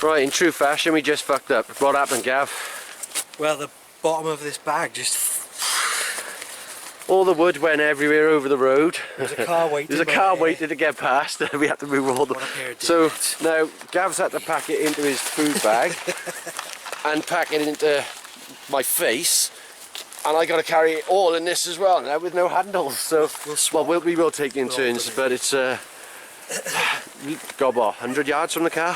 Right, in true fashion, we just fucked up. What happened, Gav? Well, the bottom of this bag just... All the wood went everywhere over the road. There's a car waiting. There's a car waiting to get past. We had to move all the... So now Gav's had to pack it into his food bag and pack it into my face. And I got to carry it all in this as well now with no handles. So we will take it in turns, but it's... got what, 100 yards from the car?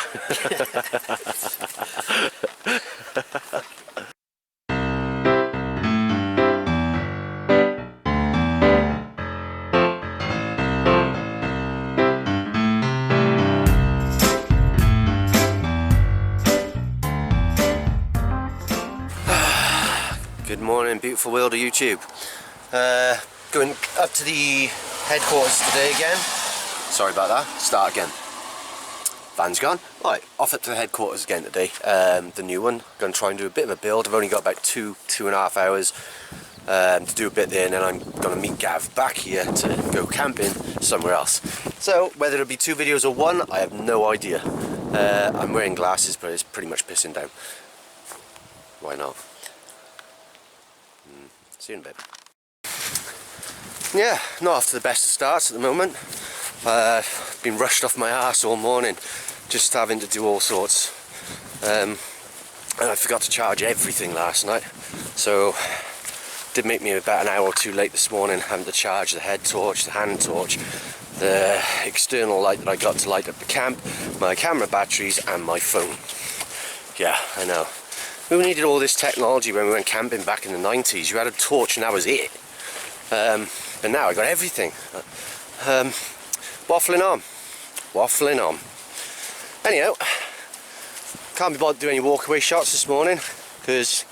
Good morning, beautiful world of YouTube. Going up to the headquarters today again. Sorry about that, start again. Van's gone. Right, off up to the headquarters again today. The new one. Going to try and do a bit of a build. I've only got about two and a half hours to do a bit there, and then I'm going to meet Gav back here to go camping somewhere else. So, whether it'll be 2 videos or 1, I have no idea. I'm wearing glasses, but it's pretty much pissing down. Why not? See you in a bit. Yeah, not off to the best of starts at the moment. Been rushed off my arse all morning, just having to do all sorts. And I forgot to charge everything last night, so did make me about an hour or 2 late this morning, having to charge the head torch, the hand torch, the external light that I got to light up the camp, my camera batteries and my phone. Yeah, I know. Who needed all this technology when we went camping back in the 90s? You had a torch and that was it. But now I got everything. Waffling on. Anyhow, can't be bothered to do any walkaway shots this morning because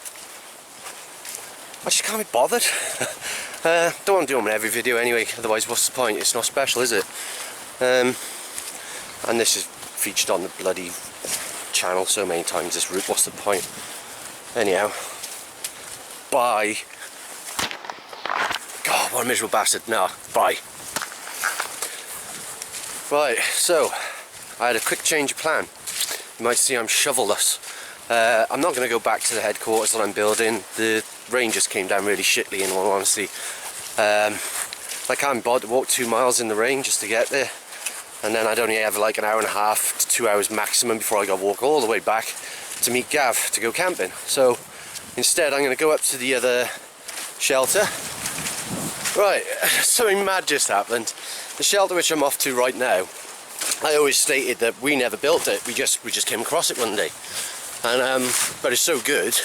I just can't be bothered. Don't want to do them in every video anyway, otherwise what's the point? It's not special, is it? And this is featured on the bloody channel so many times, this route, what's the point? Anyhow, bye. God, what a miserable bastard. No, bye. Right, so I had a quick change of plan. You might see I'm shovel-less. I'm not going to go back to the headquarters that I'm building. The rain just came down really shitly, in all honesty. I can't bother to walk 2 miles in the rain just to get there, and then I'd only have like an hour and a half to 2 hours maximum before I got to walk all the way back to meet Gav to go camping. So instead I'm going to go up to the other shelter. Right, something mad just happened. The shelter which I'm off to right now, I always stated that we never built it, we just came across it one day. And but it's so good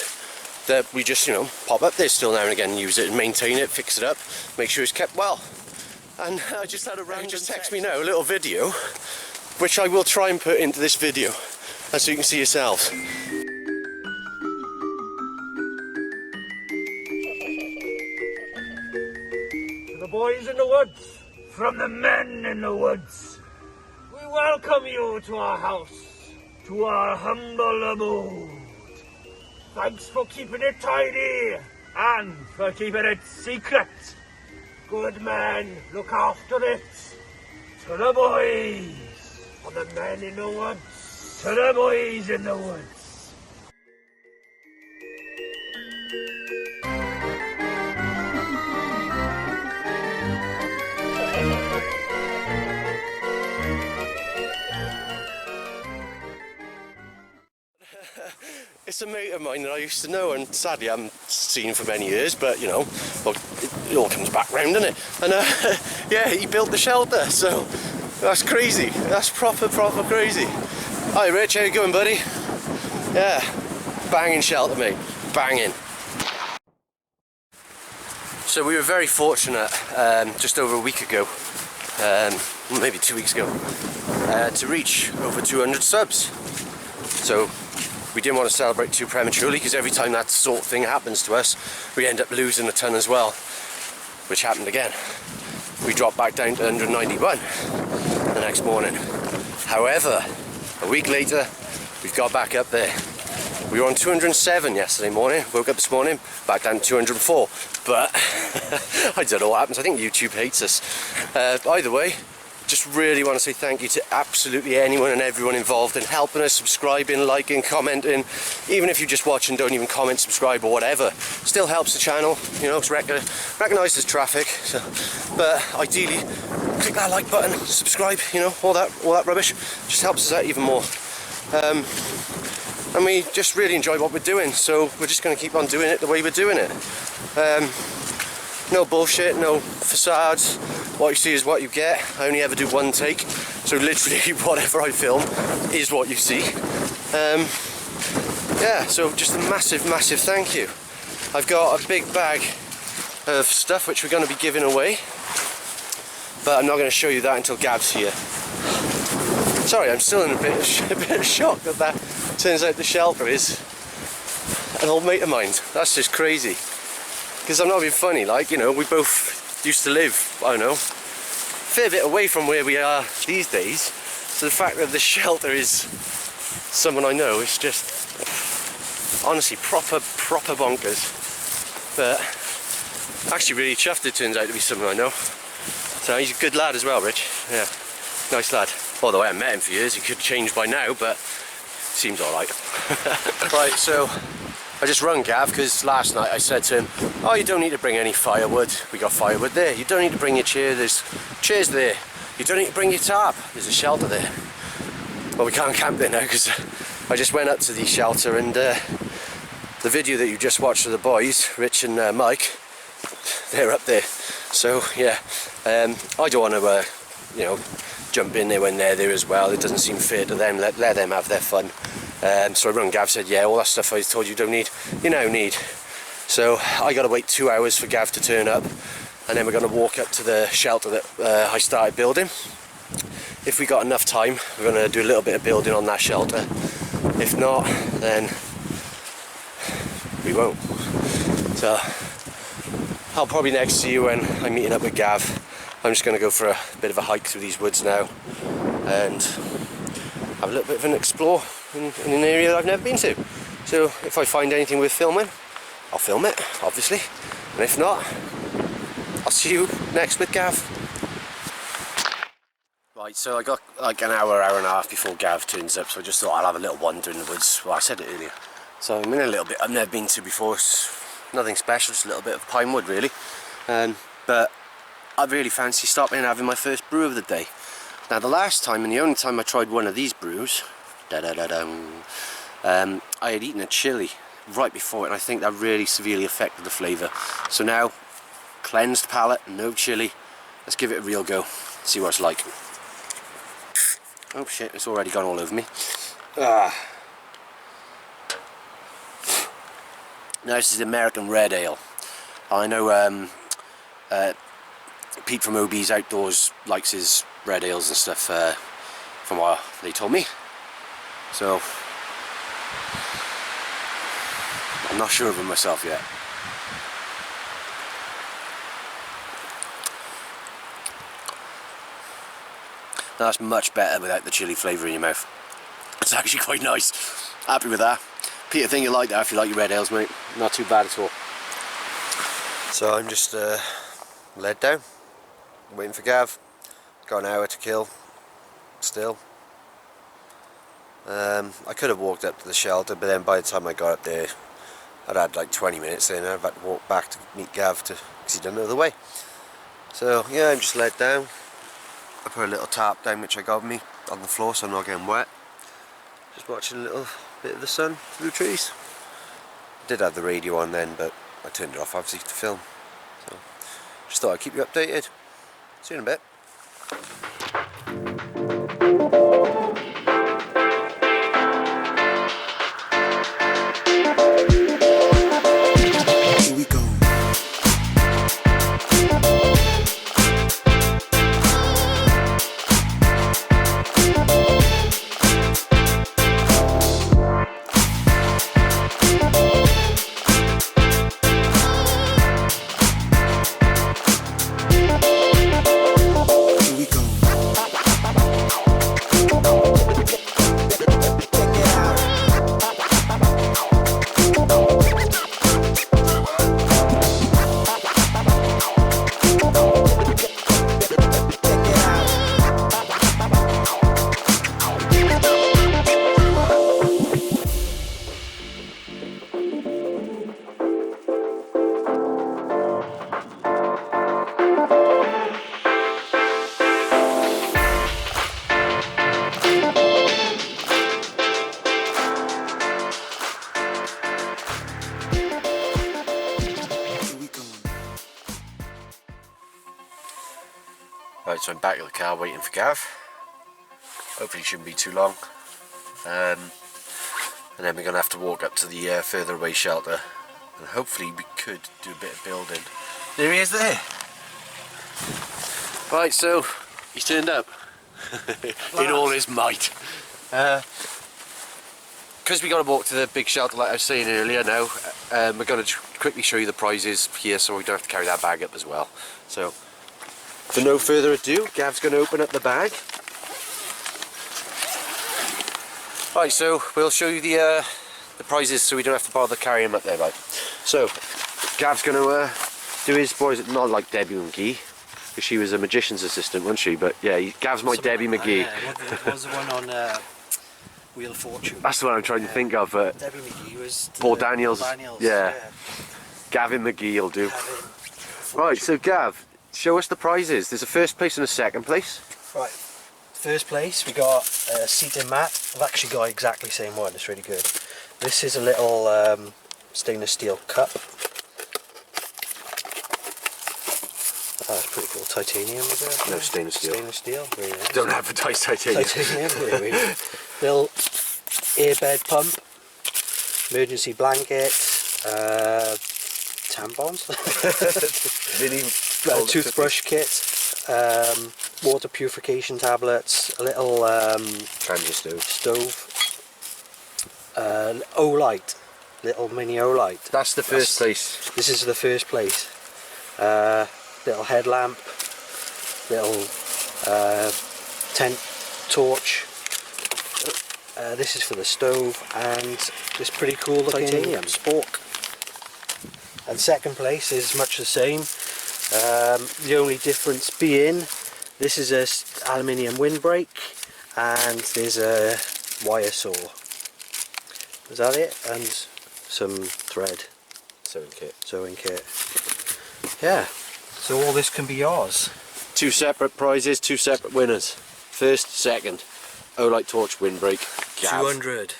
that we just, you know, pop up there still now and again, use it and maintain it, fix it up, make sure it's kept well. And I just had a random just text me now a little video, which I will try and put into this video, so you can see yourselves. To the boys in the woods, from the men in the woods, we welcome you to our house, to our humble abode. Thanks for keeping it tidy and for keeping it secret. Good men, look after it. To the boys, for the men in the woods, to the boys in the woods. It's a mate of mine that I used to know, and sadly I haven't seen for many years, but you know, well, it all comes back round, doesn't it? And yeah, he built the shelter, so that's crazy. That's proper crazy. Hi Rich, how you going, buddy? Yeah, banging shelter, mate, banging. So we were very fortunate just over a week ago, maybe 2 weeks ago, to reach over 200 subs. So we didn't want to celebrate too prematurely, because every time that sort of thing happens to us, we end up losing a ton as well, which happened again. We dropped back down to 191 the next morning. However, a week later, we've got back up there. We were on 207 yesterday morning, woke up this morning, back down to 204, but I don't know what happens. I think YouTube hates us. Either way, just really want to say thank you to absolutely anyone and everyone involved in helping us, subscribing, liking, commenting. Even if you just watch and don't even comment, subscribe or whatever, still helps the channel, you know. It's recognised as traffic, so, but ideally click that like button, subscribe, you know, all that rubbish just helps us out even more. And we just really enjoy what we're doing, so we're just going to keep on doing it the way we're doing it. No bullshit, no facades. What you see is what you get. I only ever do one take, so literally whatever I film is what you see. Yeah, so just a massive thank you. I've got a big bag of stuff which we're going to be giving away, but I'm not going to show you that until Gav's here. Sorry, I'm still in a bit of shock that turns out the shelter is an old mate of mine. That's just crazy. Because I'm not being funny, like, you know, we both used to live, I don't know, a fair bit away from where we are these days. So the fact that the shelter is someone I know is just honestly proper bonkers. But actually really chuffed it turns out to be someone I know. So he's a good lad as well, Rich. Yeah, nice lad. Although I haven't met him for years, he could change by now, but seems alright. Right, so I just rung Gav because last night I said to him, oh, you don't need to bring any firewood. We got firewood there. You don't need to bring your chair. There's chairs there. You don't need to bring your tarp. There's a shelter there. Well, we can't camp there now because I just went up to the shelter, and the video that you just watched of the boys, Rich and Mike, they're up there. So yeah, I don't want to, you know, jump in there when they're there as well. It doesn't seem fair to them. Let them have their fun. So I rung Gav, said, yeah, all that stuff I told you don't need, you now need. So I got to wait 2 hours for Gav to turn up, and then we're going to walk up to the shelter that I started building. If we got enough time, we're going to do a little bit of building on that shelter. If not, then we won't. So I'll probably next see you when I'm meeting up with Gav. I'm just going to go for a bit of a hike through these woods now and have a little bit of an explore in an area that I've never been to. So if I find anything worth filming, I'll film it, obviously, and if not, I'll see you next with Gav. Right, so I got like an hour and a half before Gav turns up, so I just thought I'll have a little wander in the woods. Well, I said it earlier. So I'm in a little bit I've never been to before. It's nothing special, just a little bit of pine wood really. But I really fancy stopping and having my first brew of the day. Now the last time and the only time I tried one of these brews, I had eaten a chilli right before it, and I think that really severely affected the flavour. So now, cleansed palate, no chilli. Let's give it a real go, see what it's like. Oh shit, it's already gone all over me. Now this is American Red Ale. I know Pete from OB's Outdoors likes his red ales and stuff, from what they told me. So I'm not sure of them myself yet. That's much better without the chili flavour in your mouth. It's actually quite nice. Happy with that. Pete, I think you like that if you like your red ales, mate. Not too bad at all. So I'm just laid down, waiting for Gav. Got an hour to kill still. I could have walked up to the shelter, but then by the time I got up there I'd had like 20 minutes in, and I've had to walk back to meet Gav because he didn't know the way. So yeah, I'm just laid down. I put a little tarp down which I got me on the floor so I'm not getting wet. Just watching a little bit of the sun through the trees. I did have the radio on then, but I turned it off obviously to film. So just thought I'd keep you updated. See you in a bit. Here we go. Right, so I'm back at the car waiting for Gav. Hopefully it shouldn't be too long. And then we're going to have to walk up to the further away shelter. And hopefully we could do a bit of building. There he is there. Right, so he's turned up. In all his might. Because we got to walk to the big shelter like I was saying earlier now, we're going to quickly show you the prizes here so we don't have to carry that bag up as well. So, for no further ado, Gav's going to open up the bag. Right, so we'll show you the prizes so we don't have to bother carrying them up there, right? So, Gav's going to do his boys, not like Debbie McGee, because she was a magician's assistant, wasn't she? But yeah, Gav's my Debbie McGee. Yeah, what was the one on Wheel of Fortune? That's the one I'm trying to think of. Debbie McGee was Paul Daniels. Yeah. Yeah. Gavin McGee will do. Right, so Gav, show us the prizes. There's a first place and a second place. Right. First place, we got a seating mat. I've actually got exactly the same one. It's really good. This is a little stainless steel cup. That's pretty cool. Titanium, is it? No, stainless steel. Stainless steel. Very nice. Don't advertise titanium. Titanium. Really, really. Little airbed pump. Emergency blanket. Tampons. Toothbrush kit. Water purification tablets. A little Transistor stove. O-light. Little mini O-light. That's the first place. This is the first place. Little headlamp, little tent torch. This is for the stove, and this pretty cool looking titanium spork. And second place is much the same. The only difference being this is a aluminium windbreak, and there's a wire saw. Is that it? And some thread. Sewing kit. Yeah. So all this can be yours. 2 separate prizes, 2 separate winners. First, second. O-light torch, windbreak, Gav. 200.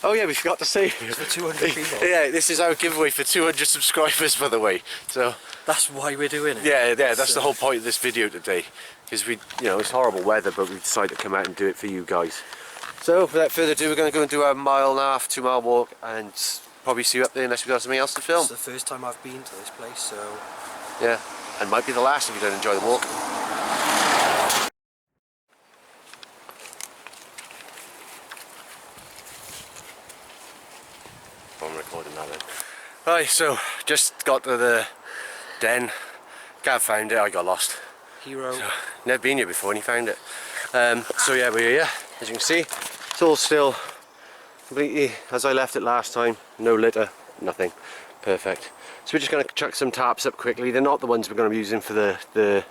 Oh yeah, we forgot to say. It's for 200 people. Yeah, this is our giveaway for 200 subscribers, by the way. So That's why we're doing it. yeah, that's the whole point of this video today. Because it's horrible weather, but we decided to come out and do it for you guys. So without further ado, we're going to go and do a 1.5 mile, 2 mile walk, and probably see you up there unless we've got something else to film. It's the first time I've been to this place, so... Yeah, and might be the last if you don't enjoy the walk. I'm recording that then. Right, so just got to the den. Gav found it, I got lost. Hero. So, never been here before and he found it. So yeah, we're here, as you can see. It's all still completely as I left it last time. No litter, nothing. Perfect. So we're just going to chuck some tarps up quickly. They're not the ones we're going to be using for the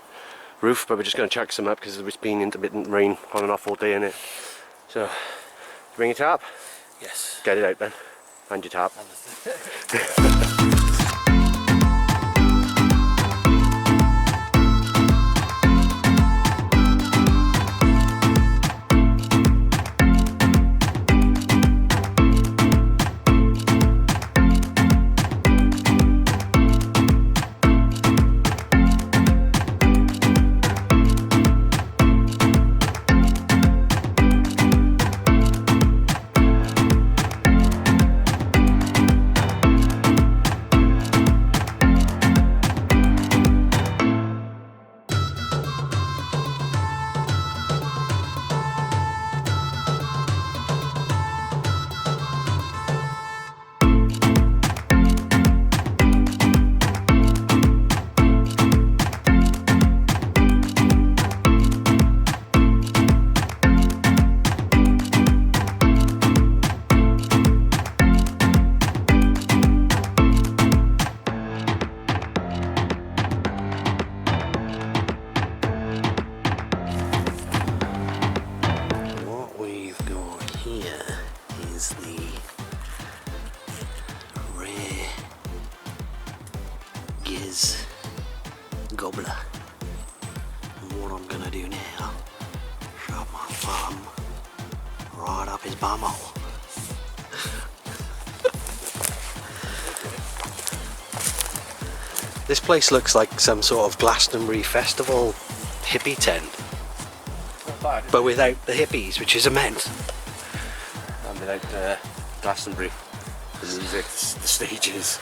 roof, but we're just going to chuck some up because it's been intermittent rain on and off all day in it. So, bring your tarp. Yes. Get it out then. And your tarp. Gobbler. And what I'm gonna do now, shove my thumb right up his bumhole. This place looks like some sort of Glastonbury festival hippie tent, Not bad. but without the hippies, which is immense. And without Glastonbury, the music, the stages.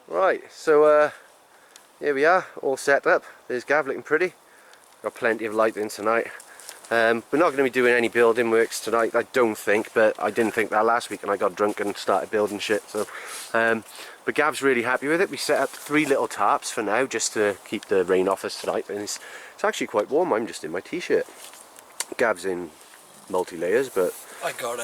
Right, so here we are, all set up. There's Gav looking pretty. Got plenty of light in tonight. We're not going to be doing any building works tonight, I don't think, but I didn't think that last week and I got drunk and started building shit. So, but Gav's really happy with it. We set up 3 little tarps for now just to keep the rain off us tonight, and it's actually quite warm. I'm just in my t-shirt. Gav's in multi-layers, but I got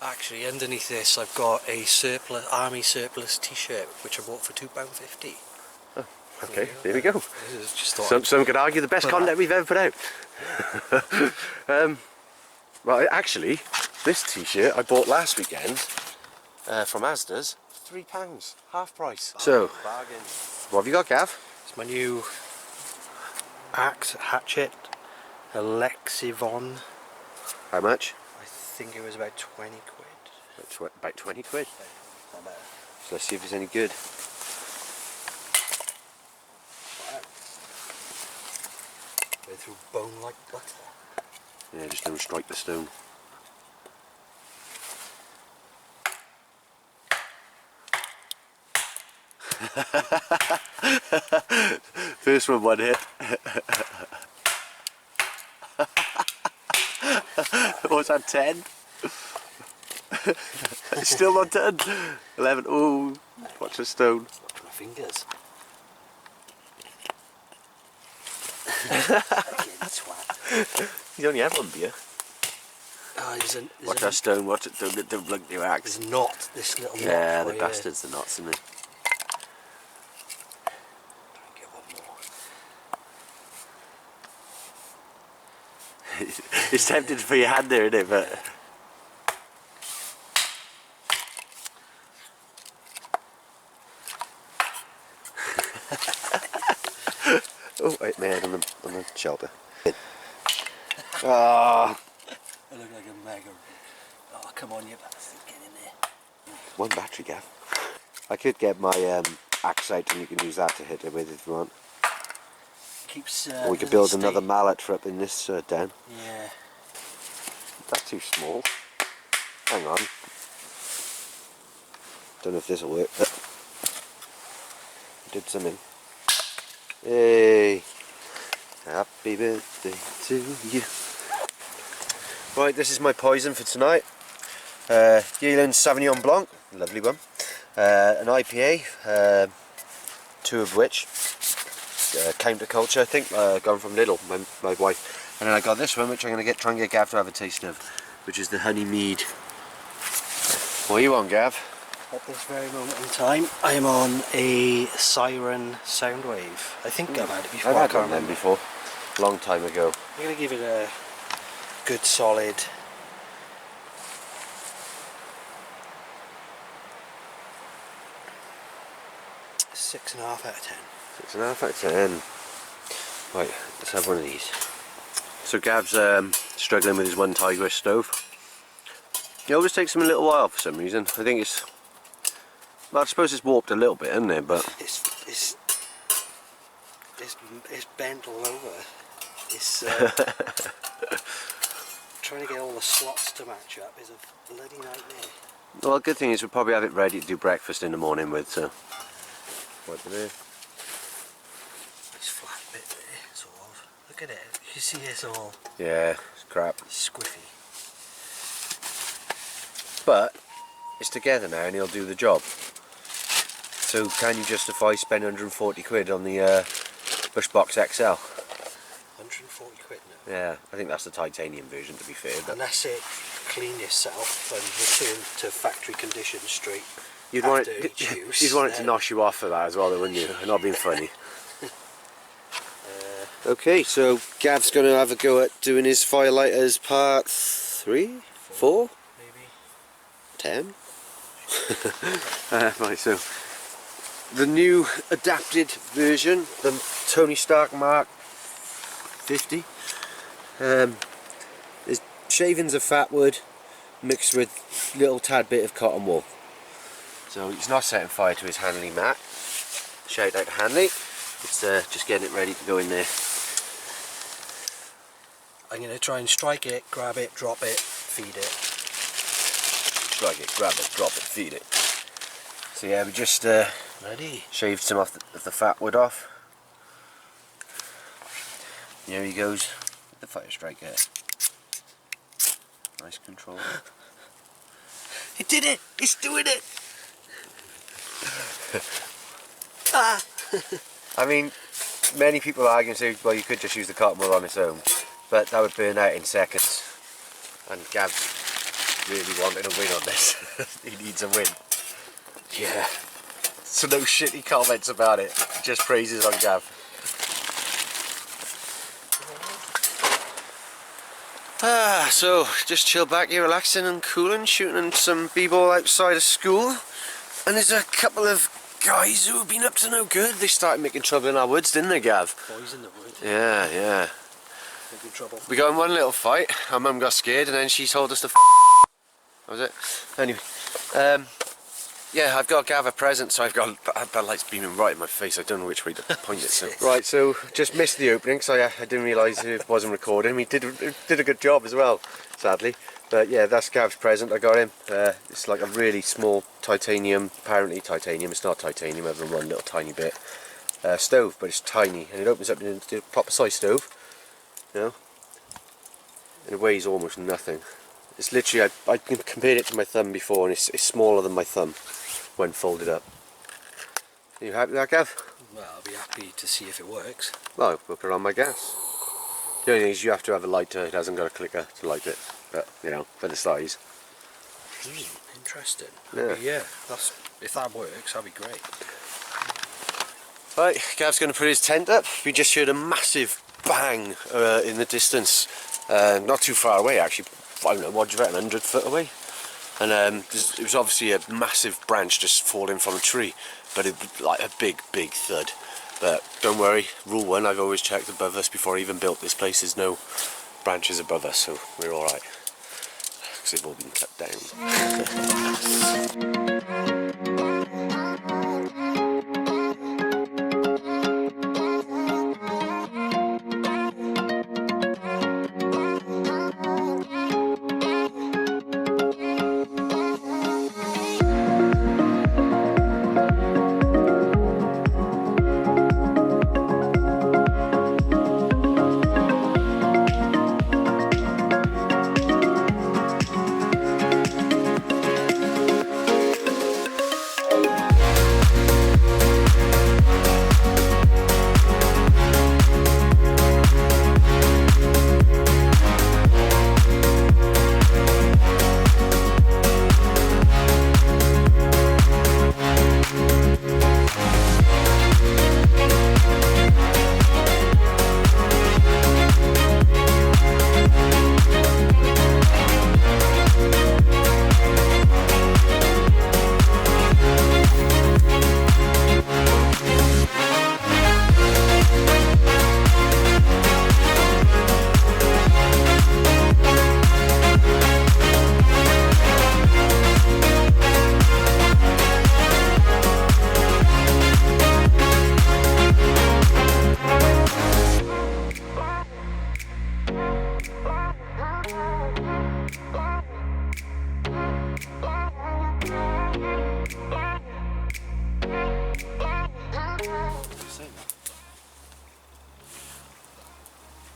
actually underneath this I've got a surplus army surplus t-shirt which I bought for £2.50. okay, there we go. Just thought Some could argue the best content we've ever put out. Right, actually, this t-shirt I bought last weekend from Asda's, £3, half price. So, bargain. what have you got, Gav? It's my new hatchet, Alexivon. How much? I think it was about 20 quid. About 20 quid. Not bad. So let's see if it's any good. Go through bone like butter. Yeah, just don't strike the stone. First one hit. What's that, 10? It's still not 10. 11. Oh, watch the stone. Watch my fingers. You only have one beer. Oh, Watch that stone, watch it, don't blink your axe. There's not this little knot. Yeah, the right here. bastards, the knots in it. Try and get one more. It's tempting to put your hand there, isn't it? But oh, wait, my head on the shelter. Ah, I look like a mega. Oh, come on, you bastard, get in there. one battery, Gav. I could get my axe out and you can use that to hit it with if you want. Keeps. Or we could build another mallet for up in this den. Yeah. That's too small. Hang on. Don't know if this will work, but did something. Hey, happy birthday to you. Right, this is my poison for tonight. Yealand Sauvignon Blanc, lovely one. An IPA, 2 of which counterculture, I think, gone from Lidl, my wife. And then I got this one, which I'm going to try and get Gav to have a taste of, which is the honey mead. What are you on, Gav? At this very moment in time, I am on a Siren Soundwave. I think I've had it before. I've had one of them before, a long time ago. I'm going to give it a good solid 6.5 out of 10. 6.5 out of 10. Right, let's have one of these. So Gav's struggling with his one Tigris stove. It always takes him a little while for some reason. I think it's, well, I suppose it's warped a little bit, isn't it? But It's bent all over. It's trying to get all the slots to match up is a bloody nightmare. well, the good thing is we'll probably have it ready to do breakfast in the morning with. So right there. This flat bit there, sort of. Look at it. You see it's all Yeah, it's crap. squiffy. But it's together now, and he'll do the job. So can you justify spending 140 quid on the Bushbox XL? 140 quid now. Yeah, I think that's the titanium version, to be fair. But Unless it clean yourself and return to factory condition straight you'd after want it, each use. you'd want it to nosh you off for that as well, though, wouldn't you? And not being funny. Okay, so Gav's going to have a go at doing his firelighters part 3, 4, Maybe. 10. Right, so the new adapted version, the Tony Stark Mark 50. There's shavings of fat wood mixed with little tad bit of cotton wool. So he's not setting fire to his Hanley mat. Shout out to Hanley. It's just getting it ready to go in there. I'm going to try and strike it, grab it, drop it, feed it. Strike it, grab it, drop it, feed it. So yeah, we just Ready? shaved some of the fat wood off. There he goes, with the fire striker. Nice control. It did it! It's doing it! Ah! I mean, many people argue and say, well, you could just use the cotton wool on its own, but that would burn out in seconds. And Gav's really wanting a win on this. He needs a win. Yeah. So no shitty comments about it, just praises on Gav. So just chill back here, relaxing and cooling, shooting some b-ball outside of school. And there's a couple of guys who have been up to no good. They started making trouble in our woods, didn't they, Gav? Boys in the wood. Yeah, yeah. Making trouble. We got in one little fight. Our mum got scared and then she told us to That was it. Anyway, yeah, I've got Gav a present, so I've got that light's beaming right in my face. I don't know which way to point it. So right, so just missed the opening, so I didn't realise it wasn't recording. We did a good job as well, sadly. But yeah, that's Gav's present. I got him. It's like a really small titanium. Apparently titanium. It's not titanium. Other than one little tiny bit stove, but it's tiny and it opens up into a proper size stove. You know, and it weighs almost nothing. It's literally, I compared it to my thumb before, and it's smaller than my thumb when folded up. Are you happy with that, Gav? Well, I'll be happy to see if it works. Well, we'll put it on my gas. The only thing is you have to have a lighter. It hasn't got a clicker to light it, but you know, for the size. Interesting. Yeah. Yeah, if that works, that'd be great. Right, Gav's going to put his tent up. We just heard a massive bang in the distance, not too far away actually. I don't know, what do you reckon, 100 foot away? And it was obviously a massive branch just falling from a tree, but it was like a big thud. But don't worry, rule one, I've always checked above us before I even built this place. There's no branches above us, so we're alright, because they've all been cut down.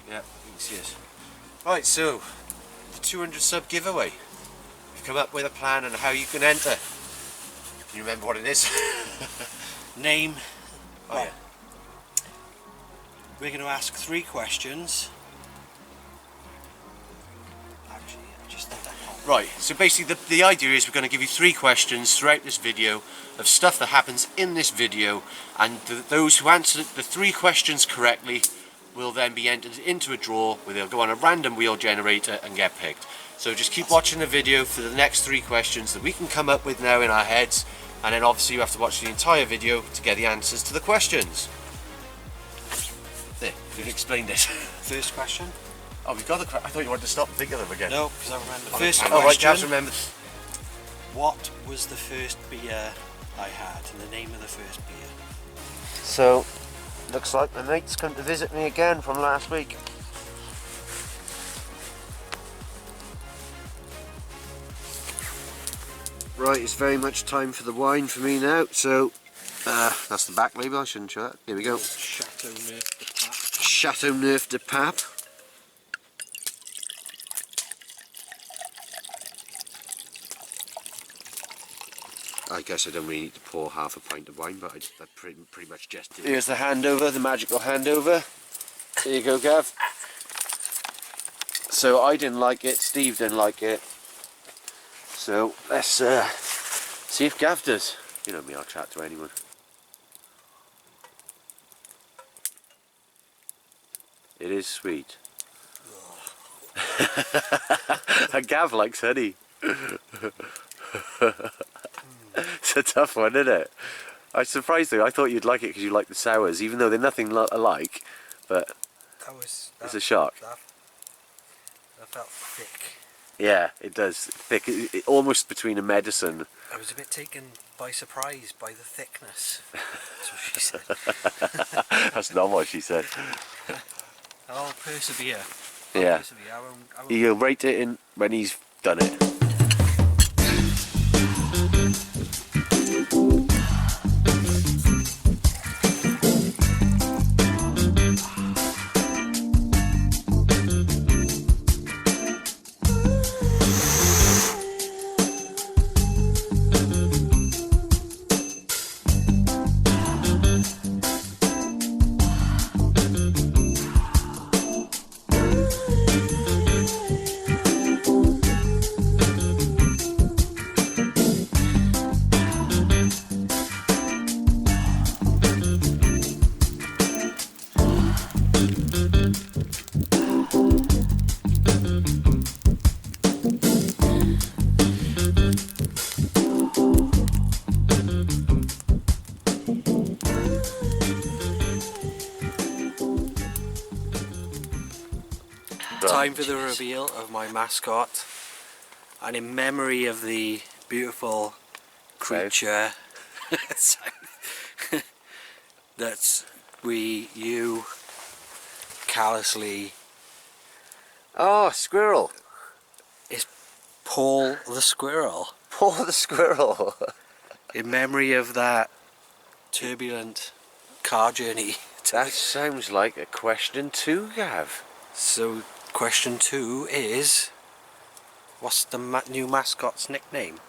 Yeah, you can see us. Right, so the 200 sub giveaway. We've come up with a plan on how you can enter. Can you remember what it is? Name. Oh Well, yeah. We're going to ask 3 questions. Actually, I just think that can't. Right, so basically the idea is we're going to give you 3 questions throughout this video of stuff that happens in this video, and those who answer the 3 questions correctly will then be entered into a draw where they'll go on a random wheel generator and get picked. So just keep watching the video for the next 3 questions that we can come up with now in our heads, and then obviously you have to watch the entire video to get the answers to the questions. There, we've explained it. First question? Oh, we've got the I thought you wanted to stop and think of them again. No, because I remember the Oh, first oh, right, question. Gav's remembered. What was the first beer I had? And the name of the first beer? So, looks like my mate's come to visit me again from last week. Right, it's very much time for the wine for me now, so that's the back label, I shouldn't show that. Here we go. Chateau Neuf de Pape. I guess I don't really need to pour half a pint of wine, but I pretty much just did. Here's the handover, the magical handover. There you go, Gav. So I didn't like it, Steve didn't like it. So let's see if Gav does. You know me, I'll chat to anyone. It is sweet. And Gav likes honey. It's a tough one, isn't it? I'm surprised though, I thought you'd like it because you like the sours, even though they're nothing alike, but it's a shock. That felt thick. Yeah, it does. Thick, almost between a medicine. I was a bit taken by surprise by the thickness. That's what she said. That's not what she said. I'll persevere. Yeah. I won't. You'll rate it in when he's done it. Time for the reveal of my mascot, and in memory of the beautiful creature that you callously... Oh, squirrel! It's Paul the Squirrel. Paul the Squirrel! In memory of that turbulent car journey. That sounds like a question 2, Gav. So question 2 is, what's the new mascot's nickname?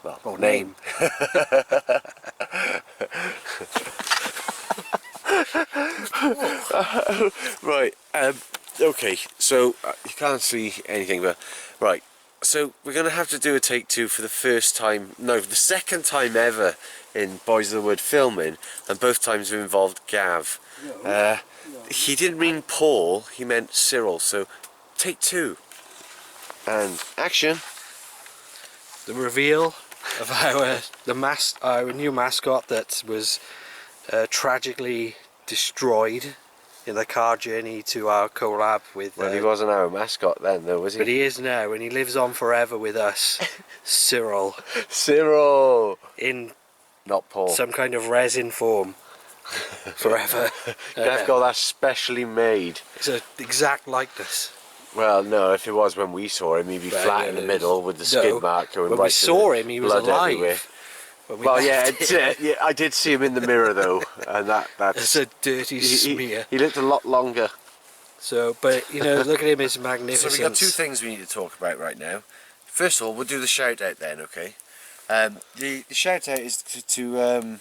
Well, name. Right, okay, so you can't see anything, but right, so we're going to have to do a take 2 for the first time, no, the second time ever in Boys of the Wood filming, and both times we involved Gav. He didn't mean Paul, he meant Cyril, so take 2. And action. The reveal of our new mascot that was tragically destroyed in the car journey to our collab with... Well, he wasn't our mascot then though, was he? But he is now, and he lives on forever with us. Cyril. Cyril! In not Paul. some kind of resin form. Forever. Gav got that specially made. It's an exact likeness. Well, no, if it was when we saw him, he'd be flat in the middle with the skid mark going right. When we saw him, he was alive. Everywhere. Well, yeah, yeah, I did see him in the mirror though, and that's a dirty smear. He looked a lot longer. So, but you know, look at him, his magnificence. So we got 2 things we need to talk about right now. First of all, we'll do the shout out then, okay? The shout out is to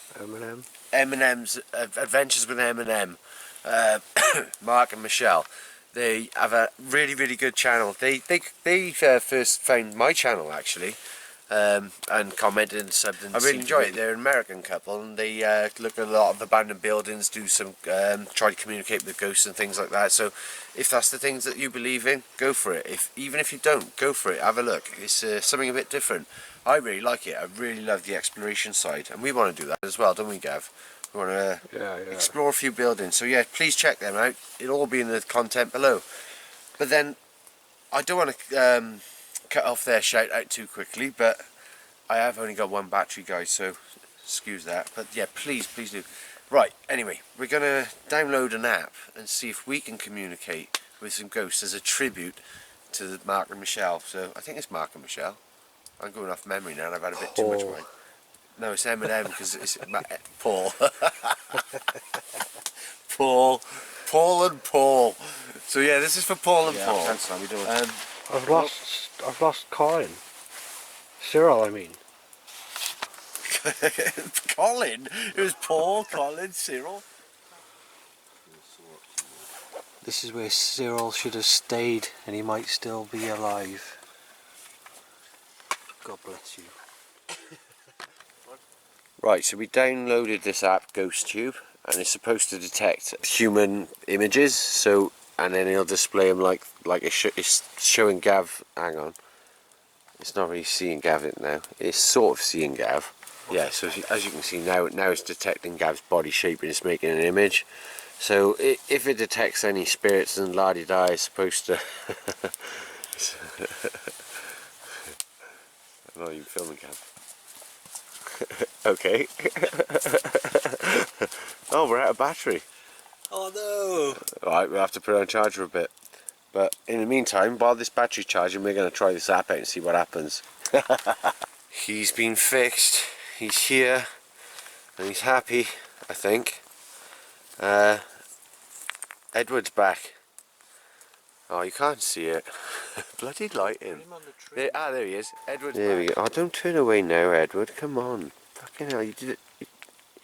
Eminem's Adventures with Eminem, Mark and Michelle. They have a really, really good channel. They first found my channel actually, and commented and subbed. And I really enjoy it. They're an American couple, and they look at a lot of abandoned buildings, do some try to communicate with ghosts and things like that. So if that's the things that you believe in, go for it. Even if you don't, go for it. Have a look. It's something a bit different. I really like it. I really love the exploration side, and we want to do that as well, don't we, Gav? We want to explore a few buildings. So yeah, please check them out. It'll all be in the content below. But then, I don't want to cut off their shout out too quickly, but I have only got one battery, guys, so excuse that. But yeah, please do. Right, anyway, we're going to download an app and see if we can communicate with some ghosts as a tribute to Mark and Michelle. So I think it's Mark and Michelle. I'm going off memory now and I've had a bit too much wine. No, it's M&M because it's Paul. Paul and Paul. So yeah, this is for Paul and Paul. I've lost Colin. Cyril, I mean. Colin? It was Paul, Colin, Cyril. This is where Cyril should have stayed and he might still be alive. God bless you. Right, so we downloaded this app, GhostTube, and it's supposed to detect human images. So, and then it'll display them like it's showing Gav. Hang on, it's not really seeing Gav now. It's sort of seeing Gav. Yeah. So as you can see now it's detecting Gav's body shape and it's making an image. So if it detects any spirits and la-di-da, it's supposed to. I'm not even filming, Gav. Okay. Oh, we're out of battery. Oh no! Alright, we'll have to put it on charge for a bit. But in the meantime, while this battery's charging, we're going to try this app out and see what happens. He's been fixed. He's here. And he's happy, I think. Edward's back. Oh, you can't see it. Bloody lighting. There he is. Edward's there back. We go. Oh, don't turn away now, Edward. Come on. Fucking hell, you did it.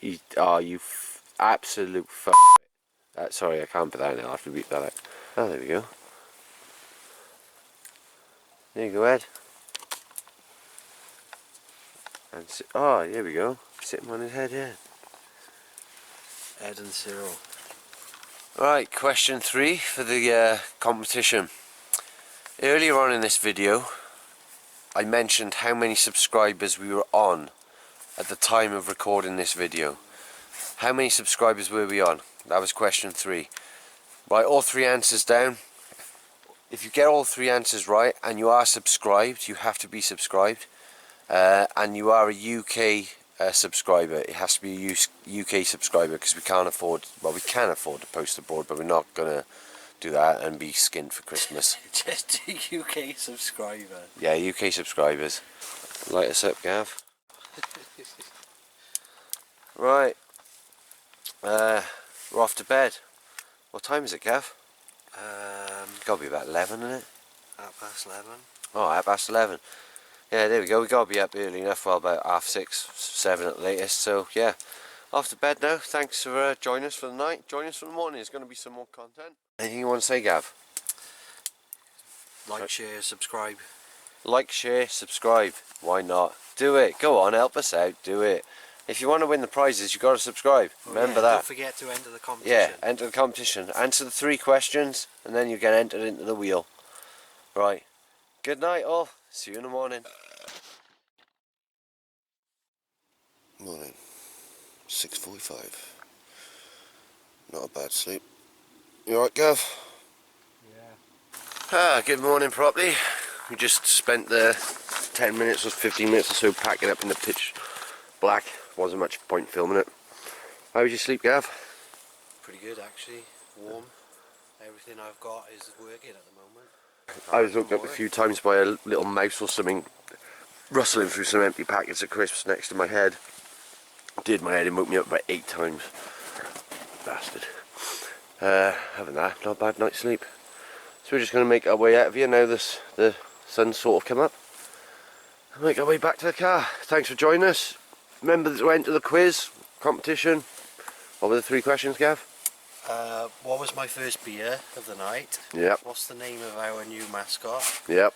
You absolute fuck. Sorry, I can't put that in there. I'll have to beat that out. Oh, there we go. There you go, Ed. And oh, there we go. Sitting on his head, yeah. Ed and Cyril. Right, question 3 for the competition. Earlier on in this video, I mentioned how many subscribers we were on at the time of recording this video. How many subscribers were we on? That was question 3. Write all 3 answers down. If you get all 3 answers right and you are subscribed, you have to be subscribed, and you are a UK subscriber, it has to be a UK subscriber, because we can't afford, well, we can afford to post abroad, but we're not going to do that and be skinned for Christmas. Just a UK subscriber. Yeah, UK subscribers. Light us up, Gav. Right. We're off to bed. What time is it, Gav? Gotta be about 11, isn't it? 11:30. Oh, 11:30. Yeah, there we go. We gotta be up early enough. Well, about 6:30, 7 at the latest. So yeah, off to bed now. Thanks for joining us for the night. Join us for the morning. There's going to be some more content. Anything you want to say, Gav? Like, share, subscribe. Like, share, subscribe. Why not? Do it. Go on, help us out. Do it. If you want to win the prizes, you've got to subscribe. Remember that. Don't forget to enter the competition. Yeah, enter the competition. Answer the 3 questions, and then you get entered into the wheel. Right. Good night, all. See you in the morning. Morning. 6:45. Not a bad sleep. You alright, Gav? Yeah. Good morning, properly. We just spent the 10 minutes or 15 minutes or so packing up in the pitch black. Wasn't much point filming it. How was your sleep, Gav? Pretty good, actually. Warm. Everything I've got is working at the moment. I was woken up a few times by a little mouse or something rustling through some empty packets of crisps next to my head. Did my head and woke me up about 8 times. Bastard. Other than that, not a bad night's sleep. So we're just going to make our way out of here now the sun's sort of come up. And make our way back to the car. Thanks for joining us. Remember to enter the quiz competition. What were the 3 questions, Gav? What was my first beer of the night? Yep. What's the name of our new mascot? Yep.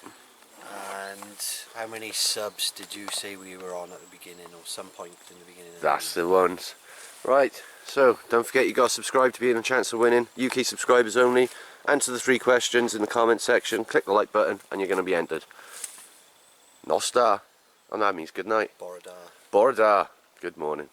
And how many subs did you say we were on at the beginning, or some point in the beginning of That's the ones. Right, so don't forget you got to subscribe to be in a chance of winning. UK subscribers only. Answer the 3 questions in the comment section, click the like button, and you're going to be entered. Nostar. And that means good night. Borodar. Borodar. Good morning.